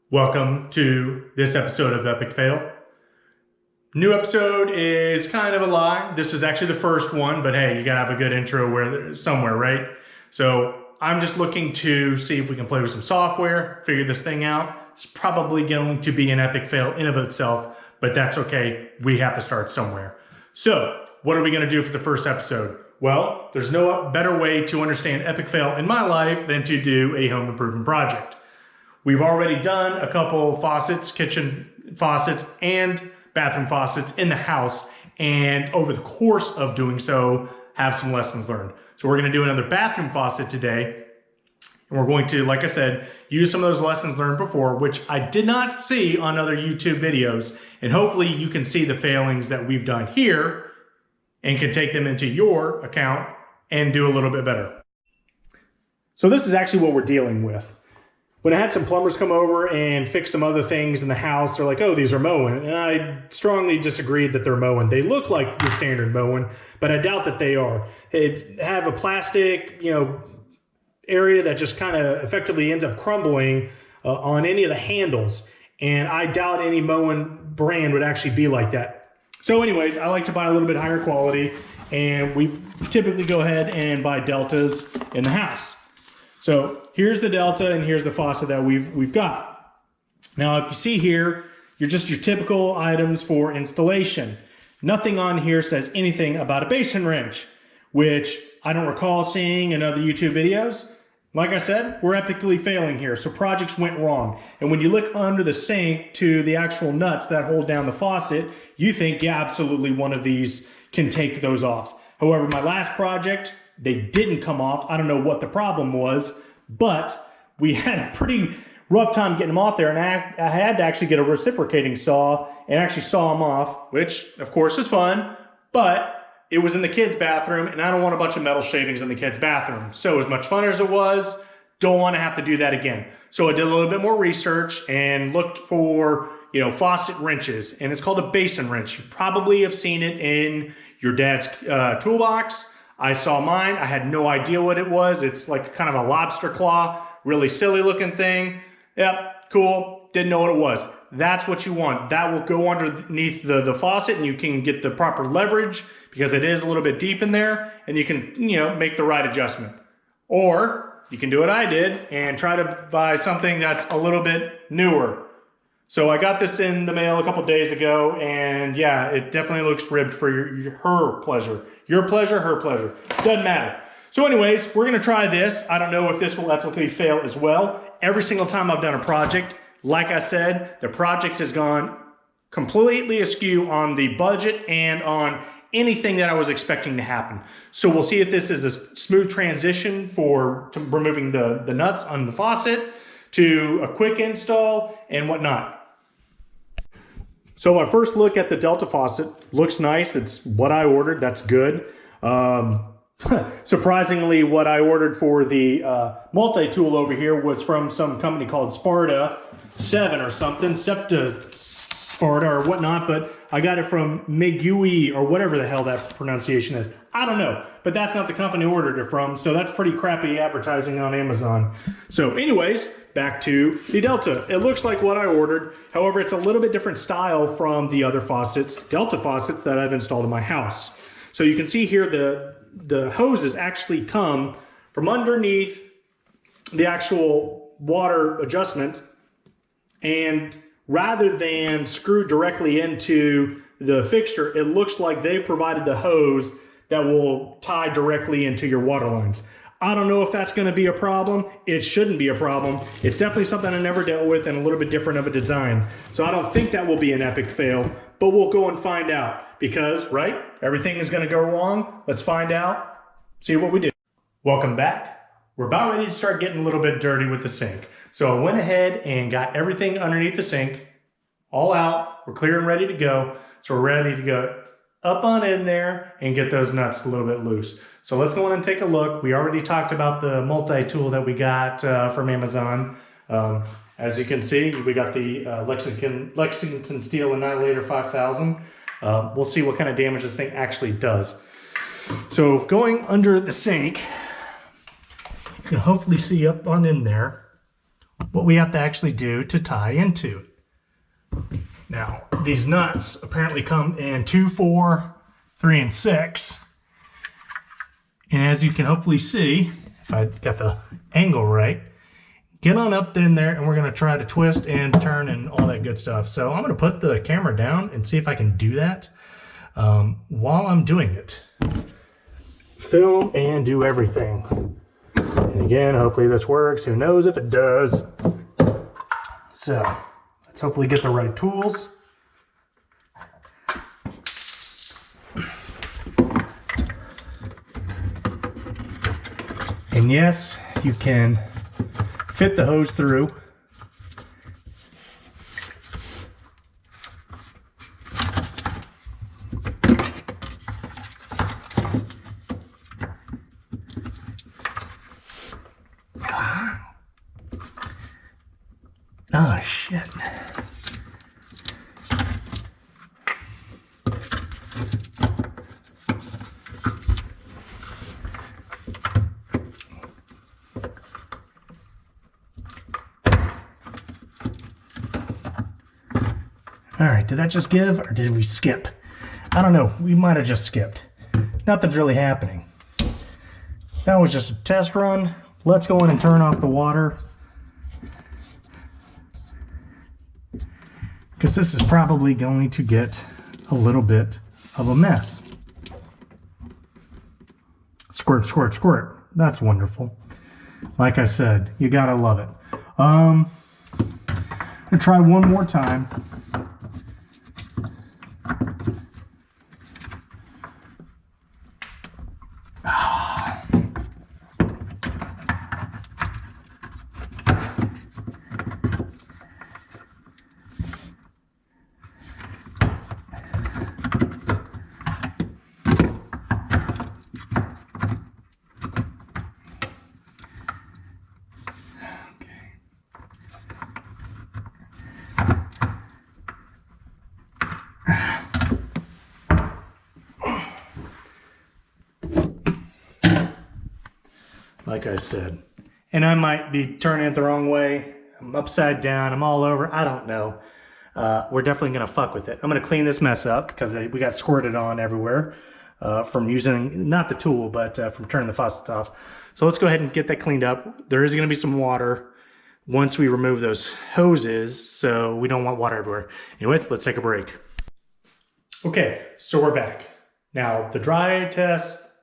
Welcome to this episode of Epic Fail. New episode is kind of a lie. This is actually the first one, but hey, you gotta have a good intro somewhere, right? So I'm just looking to see if we can play with some software, figure this thing out. It's probably going to be an epic fail in of itself, but that's okay. We have to start somewhere. So what are we gonna do for the first episode? Well, there's no better way to understand epic fail in my life than to do a home improvement project. We've already done a couple faucets, kitchen faucets and bathroom faucets in the house, and over the course of doing so, have some lessons learned. So we're gonna do another bathroom faucet today, and we're going to, like I said, use some of those lessons learned before, which I did not see on other YouTube videos, and hopefully you can see the failings that we've done here and can take them into your account and do a little bit better. So this is actually what we're dealing with. When I had some plumbers come over and fix some other things in the house, they're like, oh, these are Moen. And I strongly disagreed that they're Moen. They look like your standard Moen, but I doubt that they are. They have a plastic, area that just kind of effectively ends up crumbling on any of the handles. And I doubt any Moen brand would actually be like that. So anyways, I like to buy a little bit higher quality, and we typically go ahead and buy Deltas in the house. So here's the Delta and here's the faucet that we've got. Now, if you see here, you're just your typical items for installation. Nothing on here says anything about a basin wrench, which I don't recall seeing in other YouTube videos. Like I said, we're epically failing here, so projects went wrong. And when you look under the sink to the actual nuts that hold down the faucet, you think, yeah, absolutely one of these can take those off. However, my last project, they didn't come off. I don't know what the problem was, but we had a pretty rough time getting them off there, and I had to actually get a reciprocating saw and actually saw them off, which of course is fun, but it was in the kids' bathroom, and I don't want a bunch of metal shavings in the kids' bathroom. So as much fun as it was, don't want to have to do that again. So I did a little bit more research and looked for, faucet wrenches, and it's called a basin wrench. You probably have seen it in your dad's toolbox. I saw mine. I had no idea what it was. It's like kind of a lobster claw, really silly looking thing. Yep, cool. Didn't know what it was. That's what you want. That will go underneath the faucet, and you can get the proper leverage because it is a little bit deep in there, and you can, make the right adjustment. Or you can do what I did and try to buy something that's a little bit newer. So I got this in the mail a couple days ago, and yeah, it definitely looks ribbed for her pleasure. Your pleasure, her pleasure. Doesn't matter. So anyways, we're gonna try this. I don't know if this will epically fail as well. Every single time I've done a project, like I said, the project has gone completely askew on the budget and on anything that I was expecting to happen. So we'll see if this is a smooth transition to removing the nuts on the faucet to a quick install and whatnot. So my first look at the Delta faucet looks nice. It's what I ordered. That's good. Surprisingly, what I ordered for the multi-tool over here was from some company called Sparta 7 or something, Septa Sparta or whatnot, but I got it from Megui or whatever the hell that pronunciation is. I don't know, but that's not the company I ordered it from, so that's pretty crappy advertising on Amazon. So anyways, back to the Delta. It looks like what I ordered. However, it's a little bit different style from the other faucets, Delta faucets that I've installed in my house. So you can see here the hoses actually come from underneath the actual water adjustment, and rather than screw directly into the fixture, it looks like they provided the hose that will tie directly into your water lines. I don't know if that's going to be a problem. It shouldn't be a problem. It's definitely something I never dealt with and a little bit different of a design. So I don't think that will be an epic fail, but we'll go and find out because, right, everything is going to go wrong. Let's find out, see what we do. Welcome back. We're about ready to start getting a little bit dirty with the sink. So I went ahead and got everything underneath the sink, all out. We're clear and ready to go. So we're ready to go up on in there and get those nuts a little bit loose. So let's go in and take a look. We already talked about the multi-tool that we got from Amazon. As you can see, we got the Lexington Steel Annihilator 5000. We'll see what kind of damage this thing actually does. So going under the sink, you can hopefully see up on in there what we have to actually do to tie into it. Now, these nuts apparently come in 2, 4, 3, and 6. And as you can hopefully see, if I got the angle right, get on up in there and we're going to try to twist and turn and all that good stuff. So I'm going to put the camera down and see if I can do that while I'm doing it. Film and do everything. And again, hopefully this works. Who knows if it does. So let's hopefully get the right tools. And yes, you can fit the hose through. Oh, shit. All right, did that just give or did we skip? I don't know, we might have just skipped. Nothing's really happening. That was just a test run. Let's go in and turn off the water, because this is probably going to get a little bit of a mess. Squirt, squirt, squirt. That's wonderful. Like I said, you gotta love it. I'm gonna try one more time. Like I said, and I might be turning it the wrong way. I'm upside down, I'm all over, I don't know. We're definitely gonna fuck with it. I'm gonna clean this mess up because we got squirted on everywhere from using, not the tool, but from turning the faucets off. So let's go ahead and get that cleaned up. There is gonna be some water once we remove those hoses, so we don't want water everywhere. Anyways, let's take a break. Okay, so we're back. Now, the dry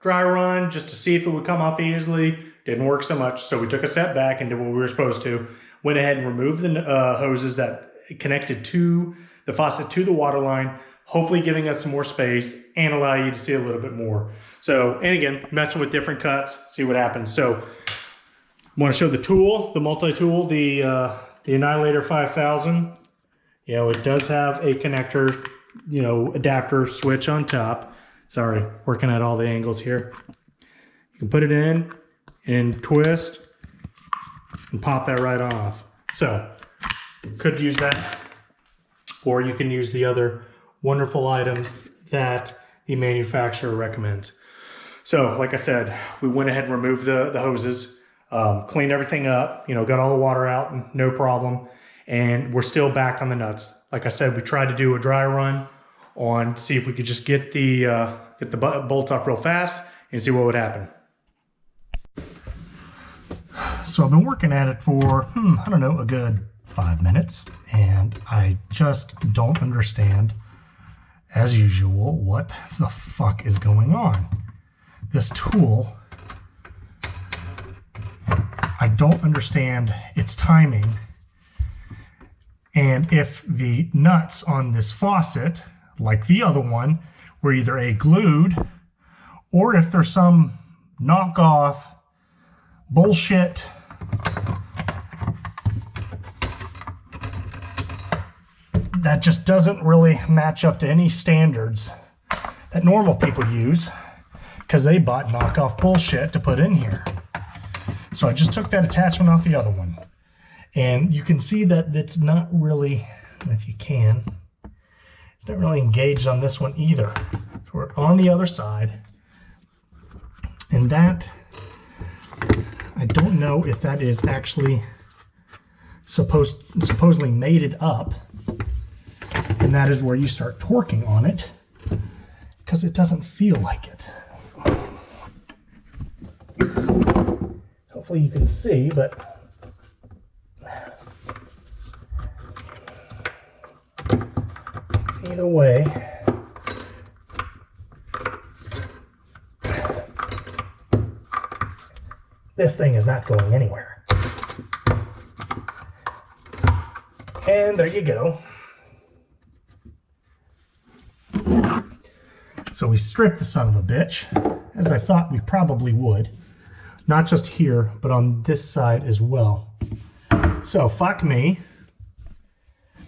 run, just to see if it would come off easily, didn't work so much. So we took a step back and did what we were supposed to. Went ahead and removed the hoses that connected to the faucet to the water line, hopefully giving us some more space and allow you to see a little bit more. So, and again, messing with different cuts, see what happens. So, I want to show the tool, the multi-tool, the Annihilator 5000. You know, it does have a connector, you know, adapter switch on top. Sorry, working at all the angles here. You can put it in and twist and pop that right on off. So, could use that, or you can use the other wonderful items that the manufacturer recommends. So, like I said, we went ahead and removed the hoses, cleaned everything up, you know, got all the water out, no problem, and we're still back on the nuts. Like I said, we tried to do a dry run on, see if we could just get the bolts off real fast and see what would happen. So I've been working at it for, I don't know, a good 5 minutes, and I just don't understand, as usual, what the fuck is going on. This tool, I don't understand its timing, and if the nuts on this faucet, like the other one, were either A, glued, or if there's some knockoff bullshit that just doesn't really match up to any standards that normal people use, because they bought knockoff bullshit to put in here. So I just took that attachment off the other one, and you can see that it's not really, if you can, it's not really engaged on this one either. So we're on the other side, and that, I don't know if that is actually supposedly mated up, and that is where you start torquing on it, because it doesn't feel like it. Hopefully you can see, but either way, this thing is not going anywhere. And there you go. So we stripped the son of a bitch, as I thought we probably would. Not just here, but on this side as well. So fuck me.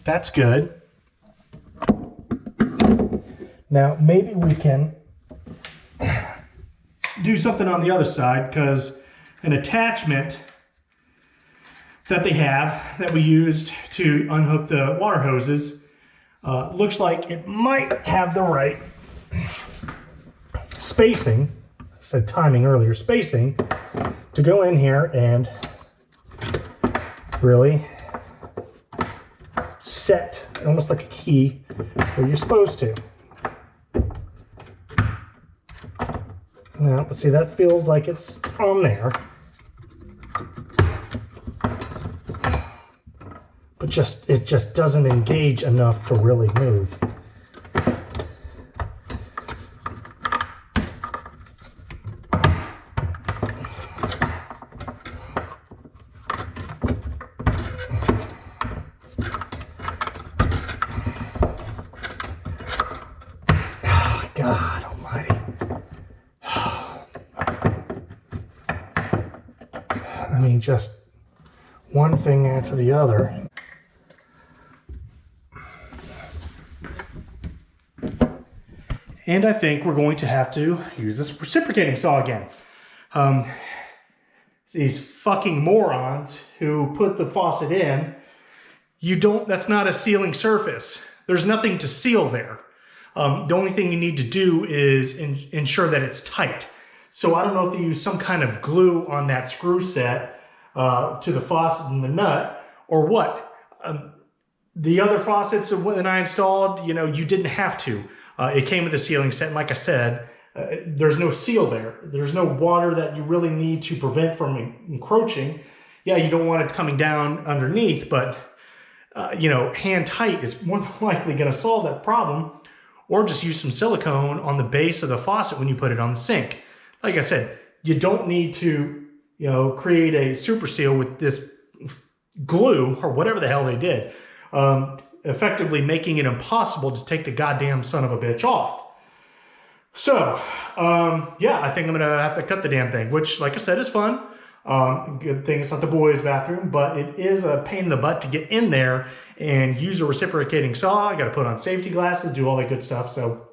That's good. Now maybe we can do something on the other side, because an attachment that they have that we used to unhook the water hoses looks like it might have the right spacing. I said timing earlier, spacing to go in here and really set almost like a key where you're supposed to. Now, but see, that feels like it's on there. But it just doesn't engage enough to really move. Oh, God almighty. I mean, just one thing after the other. And I think we're going to have to use this reciprocating saw again. These fucking morons who put the faucet in, that's not a sealing surface. There's nothing to seal there. The only thing you need to do is ensure that it's tight. So I don't know if they use some kind of glue on that screw set to the faucet and the nut, or what. The other faucets that I installed, you didn't have to. It came with a sealing set, and like I said, there's no seal there. There's no water that you really need to prevent from encroaching. Yeah, you don't want it coming down underneath, but hand tight is more than likely going to solve that problem. Or just use some silicone on the base of the faucet when you put it on the sink. Like I said, you don't need to, create a super seal with this glue or whatever the hell they did. Effectively making it impossible to take the goddamn son of a bitch off. So, yeah, I think I'm gonna have to cut the damn thing, which, like I said, is fun. Good thing it's not the boys' bathroom, but it is a pain in the butt to get in there and use a reciprocating saw. I gotta put on safety glasses, do all that good stuff. So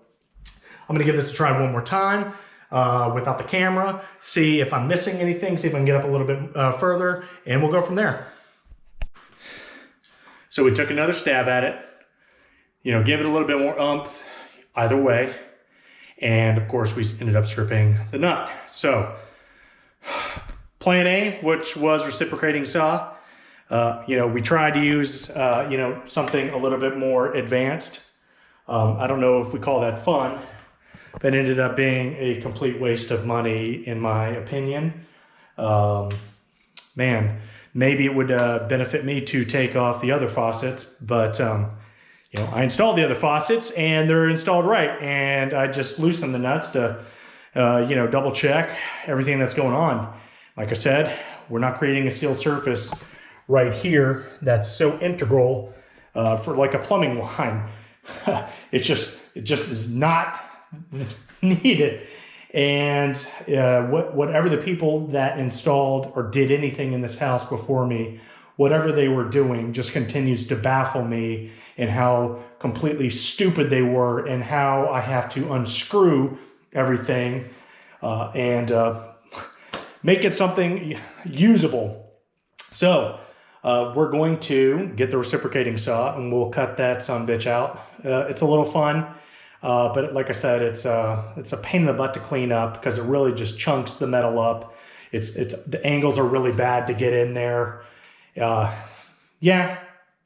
I'm gonna give this a try one more time without the camera, see if I'm missing anything, see if I can get up a little bit further, and we'll go from there. So we took another stab at it, gave it a little bit more oomph either way. And of course we ended up stripping the nut. So plan A, which was reciprocating saw, we tried to use, something a little bit more advanced. I don't know if we call that fun, but it ended up being a complete waste of money in my opinion. Man. Maybe it would benefit me to take off the other faucets, but I installed the other faucets and they're installed right, and I just loosened the nuts to double check everything that's going on. Like I said, we're not creating a steel surface right here that's so integral for like a plumbing line. It just is not needed. And whatever the people that installed or did anything in this house before me, whatever they were doing just continues to baffle me, and how completely stupid they were, and how I have to unscrew everything and make it something usable. So we're going to get the reciprocating saw and we'll cut that sumbitch out. It's a little fun. But like I said, it's a pain in the butt to clean up because it really just chunks the metal up. The angles are really bad to get in there. yeah,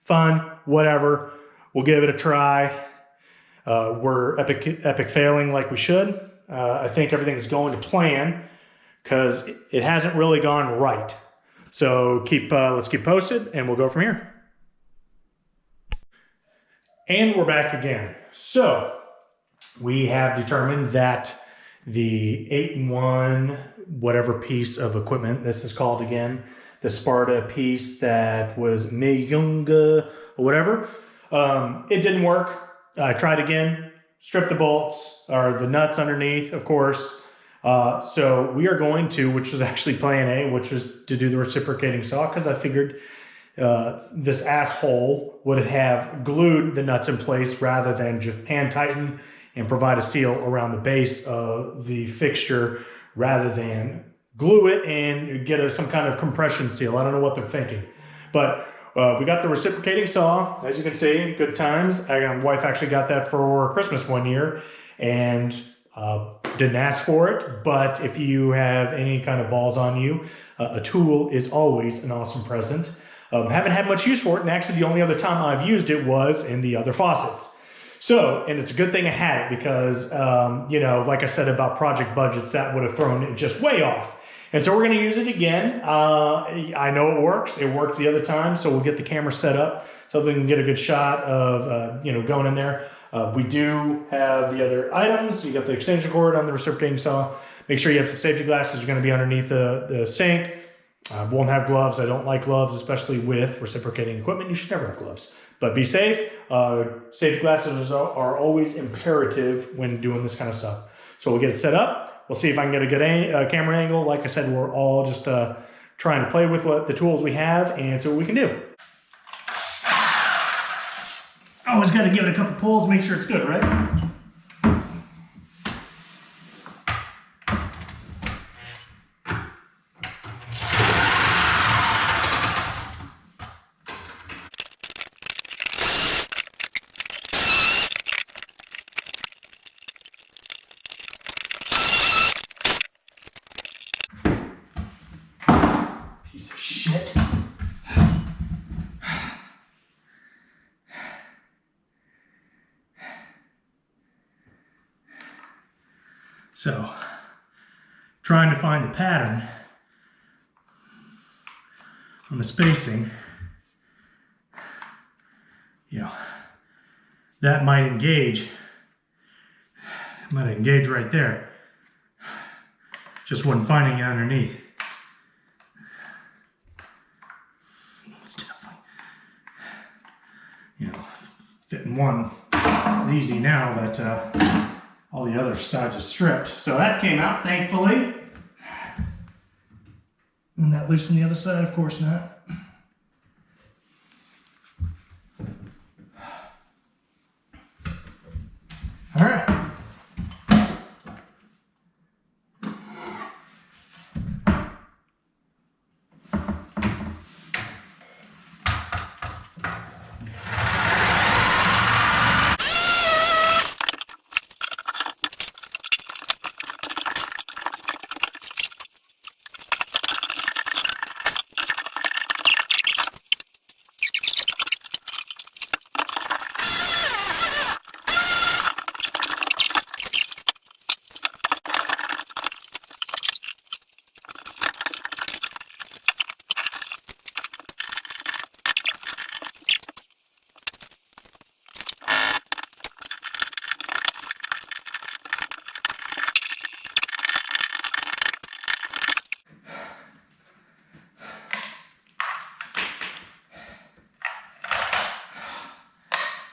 fun, whatever. We'll give it a try. We're epic failing like we should. I think everything's going to plan because it hasn't really gone right. So let's keep posted and we'll go from here. And we're back again. So we have determined that the 8-in-1, whatever piece of equipment this is called again, the Sparta piece that was Mayunga or whatever, it didn't work. I tried again, stripped the bolts or the nuts underneath, of course. So we are going to, which was actually plan A, which was to do the reciprocating saw, because I figured this asshole would have glued the nuts in place rather than just hand tighten and provide a seal around the base of the fixture rather than glue it and get some kind of compression seal. I don't know what they're thinking. But we got the reciprocating saw, as you can see, good times. My wife actually got that for Christmas one year and didn't ask for it. But if you have any kind of balls on you, a tool is always an awesome present. Haven't had much use for it, and actually the only other time I've used it was in the other faucets. So, and it's a good thing I had it because, you know, like I said about project budgets, that would have thrown it just way off. And so we're going to use it again. I know it works. It worked the other time, so we'll get the camera set up so we can get a good shot of, you know, going in there. We do have the other items. You got the extension cord on the reciprocating saw. Make sure you have some safety glasses. You're going to be underneath the sink. Won't have gloves. I don't like gloves, especially with reciprocating equipment. You should never have gloves. But be safe. Safety glasses are always imperative when doing this kind of stuff. So we'll get it set up. We'll see if I can get a good camera angle. Like I said, we're all just trying to play with the tools we have and see what we can do. Always got to give it a couple pulls, make sure it's good, right? Piece of shit. So, trying to find the pattern on the spacing, you know, that might engage right there. Just wasn't finding it underneath. It's definitely, you know, fitting one. It's easy now that all the other sides are stripped. So that came out, thankfully. And that loosened the other side, of course not. All right.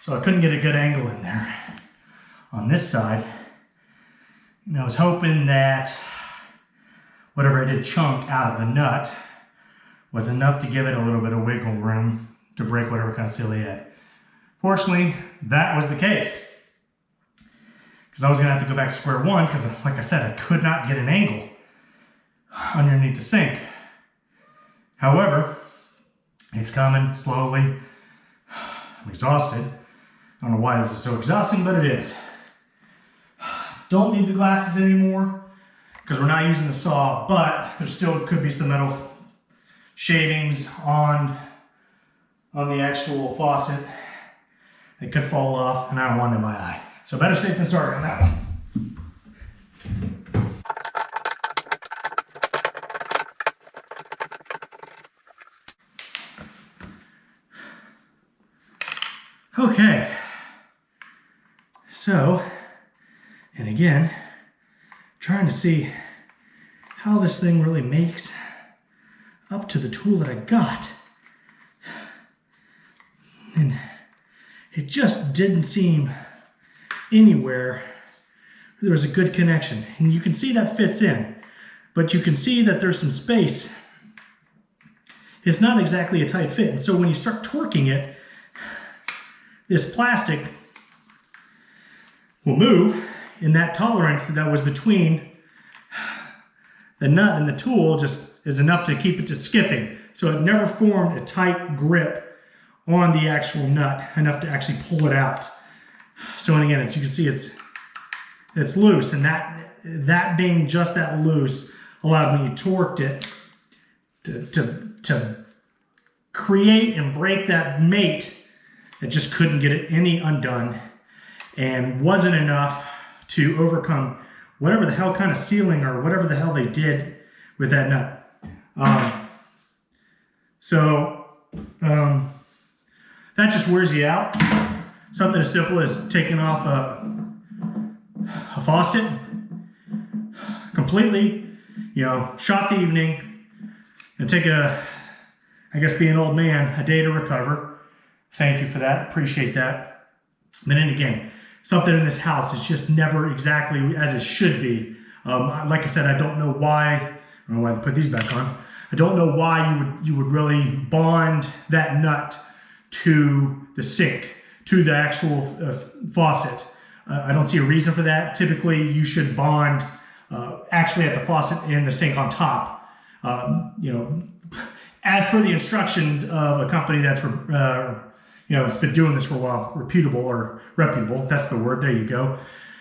So I couldn't get a good angle in there on this side. And I was hoping that whatever I did chunk out of the nut was enough to give it a little bit of wiggle room to break whatever kind of seal he had. Fortunately, that was the case. Because I was gonna have to go back to square one because, like I said, I could not get an angle underneath the sink. However, it's coming slowly. I'm exhausted. I don't know why this is so exhausting, but it is. Don't need the glasses anymore because we're not using the saw, but there still could be some metal shavings on on the actual faucet. It could fall off, and I don't want it in my eye. So better safe than sorry on that one. Okay, so, and again, trying to see how this thing really makes up to the tool that I got. And it just didn't seem anywhere there was a good connection. And you can see that fits in, but you can see that there's some space. It's not exactly a tight fit. And so when you start torquing it, this plastic will move, and that tolerance that was between the nut and the tool just is enough to keep it to skipping. So it never formed a tight grip on the actual nut enough to actually pull it out. So and again, as you can see, it's loose, and that being just that loose allowed when you torqued it to create and break that mate. It just couldn't get it any undone, and wasn't enough to overcome whatever the hell kind of sealing or whatever the hell they did with that nut. That just wears you out. Something as simple as taking off a faucet completely, shot the evening, and take I guess being an old man, a day to recover. Thank you for that, appreciate that. But then again, something in this house is just never exactly as it should be. Like I said, I don't know why, I don't know why I put these back on. I don't know why you would really bond that nut to the sink, to the actual faucet. I don't see a reason for that. Typically, you should bond actually at the faucet and the sink on top. As per the instructions of a company that's it's been doing this for a while, reputable, that's the word, there you go.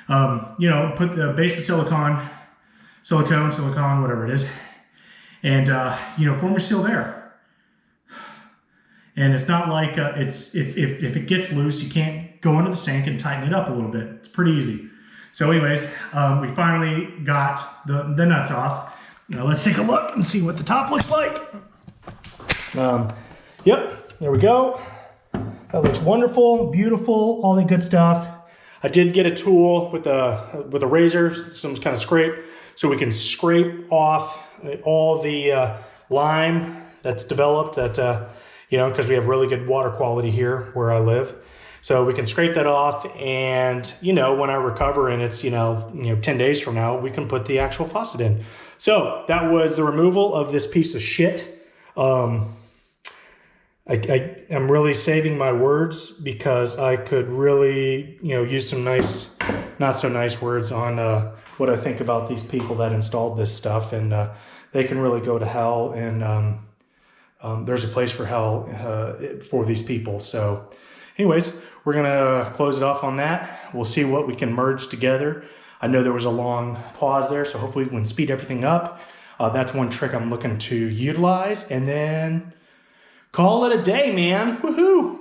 Put the base of silicone, whatever it is, and form your seal there. And it's not like if it gets loose, you can't go into the sink and tighten it up a little bit. It's pretty easy. So anyways, we finally got the nuts off. Now let's take a look and see what the top looks like. Yep, there we go. That looks wonderful, beautiful, all the good stuff. I did get a tool with a razor, some kind of scrape, so we can scrape off all the lime that's developed because we have really good water quality here where I live. So we can scrape that off, and when I recover and it's 10 days from now, we can put the actual faucet in. So that was the removal of this piece of shit. I am really saving my words because I could really, use some nice, not so nice words on what I think about these people that installed this stuff, and they can really go to hell, and there's a place for hell for these people. So anyways, we're gonna close it off on that. We'll see what we can merge together. I know there was a long pause there, so hopefully we can speed everything up. That's one trick I'm looking to utilize, and then call it a day, man. Woohoo!